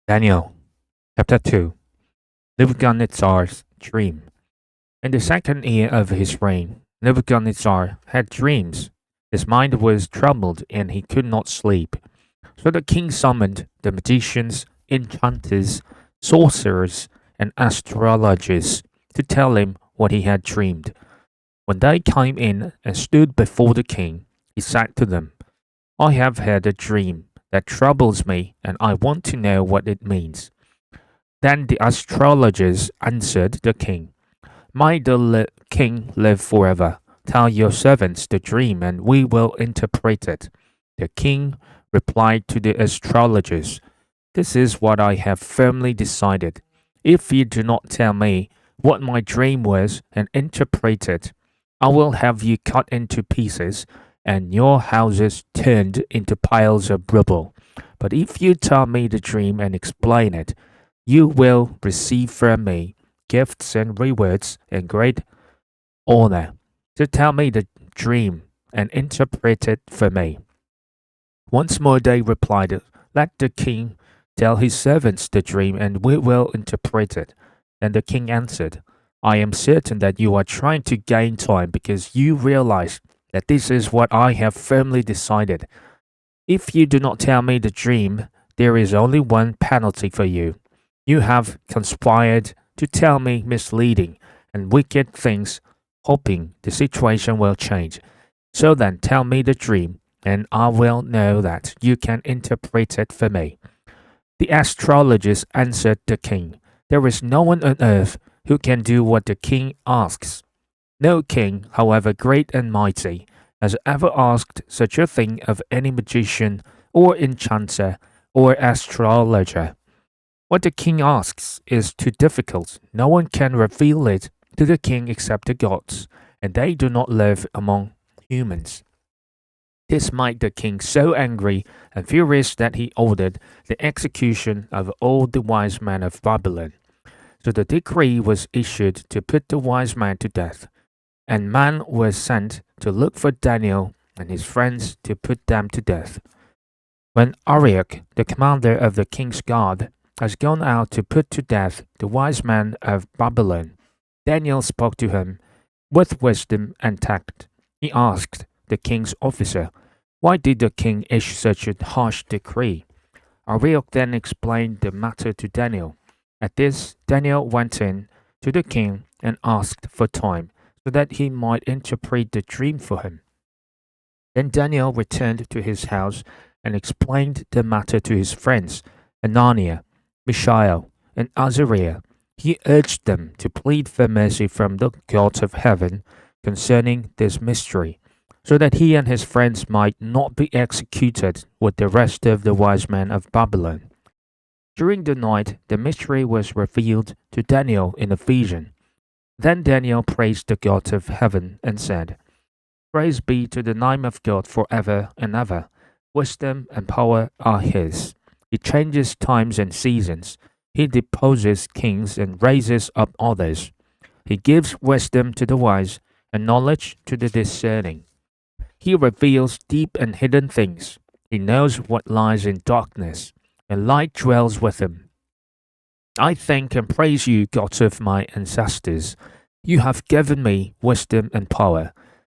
Daniel chapter 2. Nebuchadnezzar's dream. In the second year of his reign, Nebuchadnezzar had dreams. His mind was troubled and he could not sleep. So the king summoned the magicians, enchanters, sorcerers, and astrologers to tell him what he had dreamed. When they came in and stood before the king, he said to them, I have had a dream that troubles me, and I want to know what it means. Then the astrologers answered the king, May the king live forever. Tell your servants the dream, and we will interpret it. The king replied to the astrologers, This is what I have firmly decided. If you do not tell me what my dream was and interpret it, I will have you cut into pieces and your houses turned into piles of rubble. But if you tell me the dream and explain it, you will receive from me gifts and rewards and great honor. So tell me the dream and interpret it for me. Once more they replied, Let the king tell his servants the dream, and we will interpret it. Then the king answered, I am certain that you are trying to gain time because you realize that this is what I have firmly decided. If you do not tell me the dream, there is only one penalty for you. You have conspired to tell me misleading and wicked things, hoping the situation will change. So then tell me the dream, and I will know that you can interpret it for me. The astrologers answered the king, There is no one on earth who can do what the king asks. No king, however great and mighty, has ever asked such a thing of any magician or enchanter or astrologer. What the king asks is too difficult. No one can reveal it to the king except the gods, and they do not live among humans. This made the king so angry and furious that he ordered the execution of all the wise men of Babylon. So the decree was issued to put the wise man to death, and men were sent to look for Daniel and his friends to put them to death. When Arioch, the commander of the king's guard, has gone out to put to death the wise men of Babylon, Daniel spoke to him with wisdom and tact. He asked the king's officer, Why did the king issue such a harsh decree? Arioch then explained the matter to Daniel. At this, Daniel went in to the king and asked for time, so that he might interpret the dream for him. Then Daniel returned to his house and explained the matter to his friends, Ananiah, Mishael, and Azariah. He urged them to plead for mercy from the God of heaven concerning this mystery, so that he and his friends might not be executed with the rest of the wise men of Babylon. During the night, the mystery was revealed to Daniel in a vision. Then Daniel praised the God of heaven and said, Praise be to the name of God forever and ever. Wisdom and power are his. He changes times and seasons. He deposes kings and raises up others. He gives wisdom to the wise and knowledge to the discerning. He reveals deep and hidden things. He knows what lies in darkness, and light dwells with him. I thank and praise you, God of my ancestors. You have given me wisdom and power.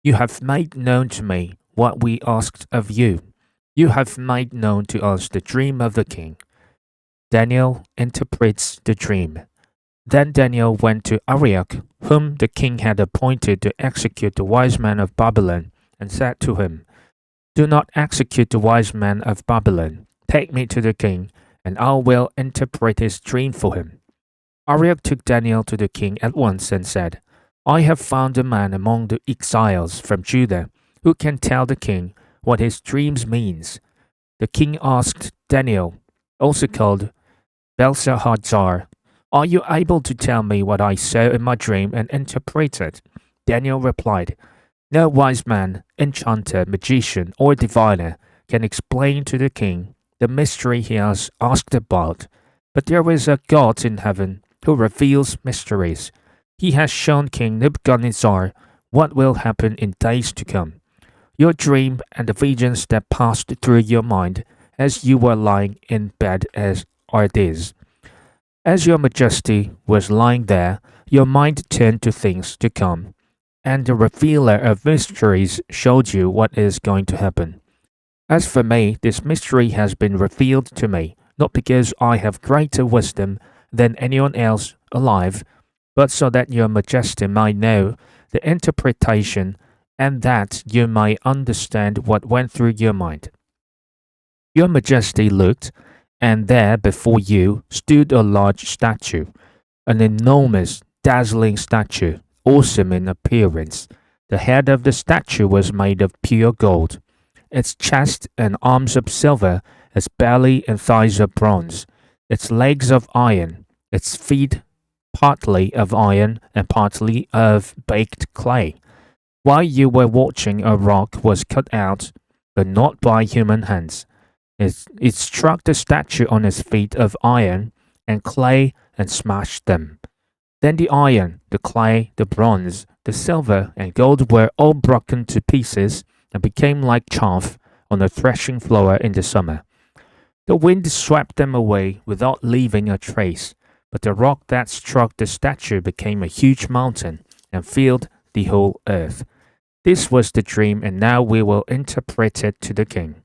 You have made known to me what we asked of you. You have made known to us the dream of the king. Daniel interprets the dream. Then Daniel went to Arioch, whom the king had appointed to execute the wise men of Babylon, and said to him, Do not execute the wise men of Babylon. Take me to the king, and I will interpret his dream for him. Arioch took Daniel to the king at once and said, I have found a man among the exiles from Judah who can tell the king what his dreams means. The king asked Daniel, also called Belshazzar, Are you able to tell me what I saw in my dream and interpret it? Daniel replied, No wise man, enchanter, magician, or diviner can explain to the king the mystery he has asked about, but there is a God in heaven who reveals mysteries. He has shown King Nebuchadnezzar what will happen in days to come. Your dream and the visions that passed through your mind as you were lying in bed are these. As your majesty was lying there, your mind turned to things to come, and the revealer of mysteries showed you what is going to happen. As for me, this mystery has been revealed to me, not because I have greater wisdom than anyone else alive, but so that your majesty might know the interpretation and that you may understand what went through your mind. Your majesty looked, and there before you stood a large statue, an enormous, dazzling statue, awesome in appearance. The head of the statue was made of pure gold, its chest and arms of silver, its belly and thighs of bronze, its legs of iron, its feet partly of iron and partly of baked clay. While you were watching, a rock was cut out, but not by human hands. It struck the statue on its feet of iron and clay and smashed them. Then the iron, the clay, the bronze, the silver, and gold were all broken to pieces and became like chaff on the threshing floor in the summer. The wind swept them away without leaving a trace, but the rock that struck the statue became a huge mountain and filled the whole earth. This was the dream, and now we will interpret it to the king.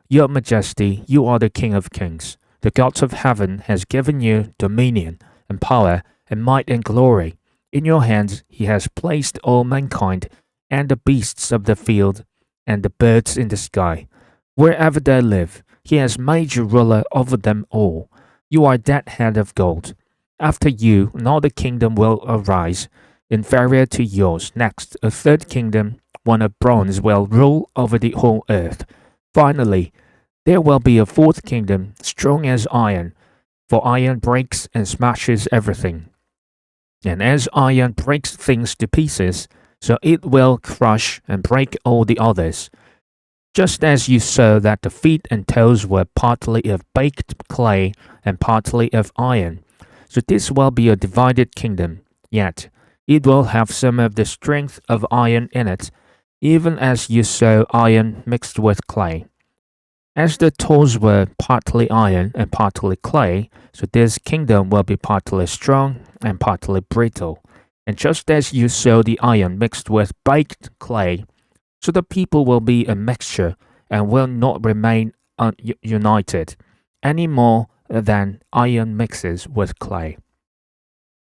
Your Majesty, you are the King of Kings. The God of heaven has given you dominion and power and might and glory. In your hands he has placed all mankind and the beasts of the field and the birds in the sky. Wherever they live, he has made you ruler over them all. You are that head of gold. After you, another kingdom will arise, inferior to yours. Next, a third kingdom, one of bronze, will rule over the whole earth. Finally, there will be a fourth kingdom, strong as iron, for iron breaks and smashes everything. And as iron breaks things to pieces, so it will crush and break all the others. Just as you saw that the feet and toes were partly of baked clay and partly of iron, so this will be a divided kingdom, yet it will have some of the strength of iron in it, even as you saw iron mixed with clay. As the toes were partly iron and partly clay, so this kingdom will be partly strong and partly brittle. And just as you saw the iron mixed with baked clay, so the people will be a mixture and will not remain united any more than iron mixes with clay.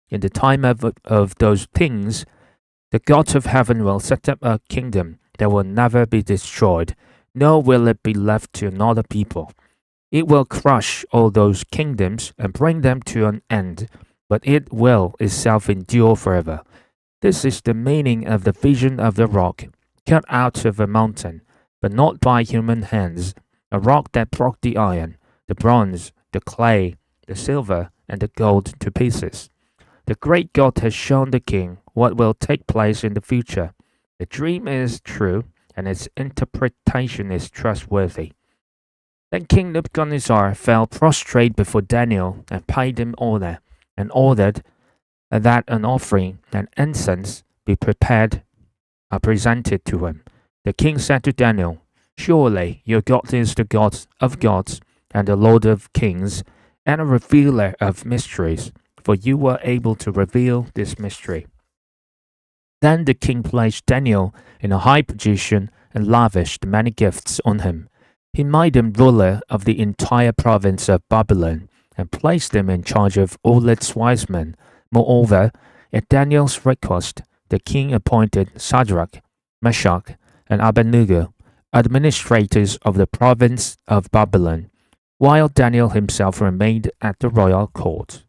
In the time of those things, the God of heaven will set up a kingdom that will never be destroyed, nor will it be left to another people. It will crush all those kingdoms and bring them to an end, but it will itself endure forever. This is the meaning of the vision of the rock, cut out of a mountain, but not by human hands, a rock that broke the iron, the bronze, the clay, the silver, and the gold to pieces. The great God has shown the king what will take place in the future. The dream is true, and its interpretation is trustworthy. Then King Nebuchadnezzar fell prostrate before Daniel and paid him honor, and ordered that an offering and incense be presented to him. The king said to Daniel, "Surely your God is the God of gods and the Lord of kings and a revealer of mysteries, for you were able to reveal this mystery." Then the king placed Daniel in a high position and lavished many gifts on him. He made him ruler of the entire province of Babylon and placed him in charge of all its wise men. Moreover, at Daniel's request, the king appointed Shadrach, Meshach, and Abednego administrators of the province of Babylon, while Daniel himself remained at the royal court.